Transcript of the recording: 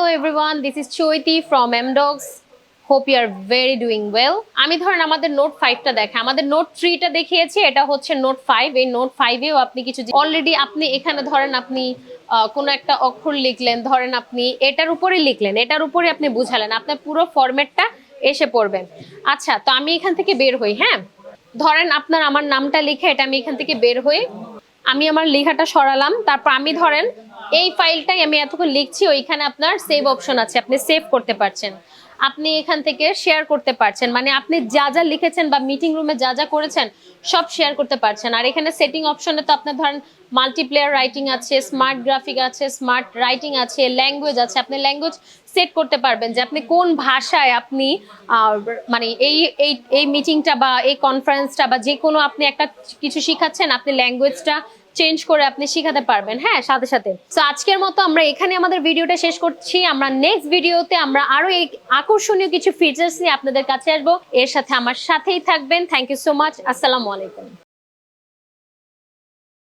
everyone, this is Choiti from MDogs. Hope you are very doing well. আমি ধরেন আমাদের note 5টা দেখে আমাদের নোট 3টা দেখিয়েছি, এটা হচ্ছে নোট 5। এই নোট 5এও আপনি কিছু অলরেডি আপনি এখানে ধরেন আপনি কোনো একটা অক্ষর লিখলেন, ধরেন আপনি এটার উপরেই লিখলেন, এটার উপরে আপনি বুঝালেন, আপনার পুরো ফরম্যাটটা এসে পড়বেন। আচ্ছা, তো আমি এখান থেকে বের হই। হ্যাঁ, ধরেন আপনার আমার নামটা লিখে এটা আমি এখান থেকে বের হই, আমি আমার লেখাটা সরালাম, তারপর আমি ধরেন এই ফাইলটাই আমি এতক্ষণ লিখছি, ওইখানে আপনার সেভ অপশন আছে, আপনি সেভ করতে পারছেন, আপনি এখান থেকে শেয়ার করতে পারছেন, মানে আপনি যা যা লিখেছেন বা মিটিং রুমে যা যা করেছেন সব শেয়ার করতে পারছেন। আর এখানে সেটিং অপশনে তো আপনার ধরেন মাল্টিপ্লেয়ার রাইটিং আছে, স্মার্ট গ্রাফিক আছে, স্মার্ট রাইটিং আছে, ল্যাঙ্গুয়েজ আছে, আপনি ল্যাঙ্গুয়েজ সেট করতে পারবেন যে আপনি কোন ভাষায় আপনি মানে এই এই এই মিটিংটা বা এই কনফারেন্সটা বা যে কোনো আপনি একটা কিছু শিখাচ্ছেন, আপনি ল্যাঙ্গুয়েজটা চেঞ্জ করে আপনি শিখাতে পারবেন। হ্যাঁ, সাথে সাথে। তো আজকের মতো আমরা এখানে আমাদের ভিডিওটা শেষ করছি। আমরা নেক্সট ভিডিওতে আমরা আরো এই আকর্ষণীয় কিছু ফিচার্স নিয়ে আপনাদের কাছে আসবো। এর সাথে আমার সাথেই থাকবেন। Thank you so much. আসসালামু আলাইকুম।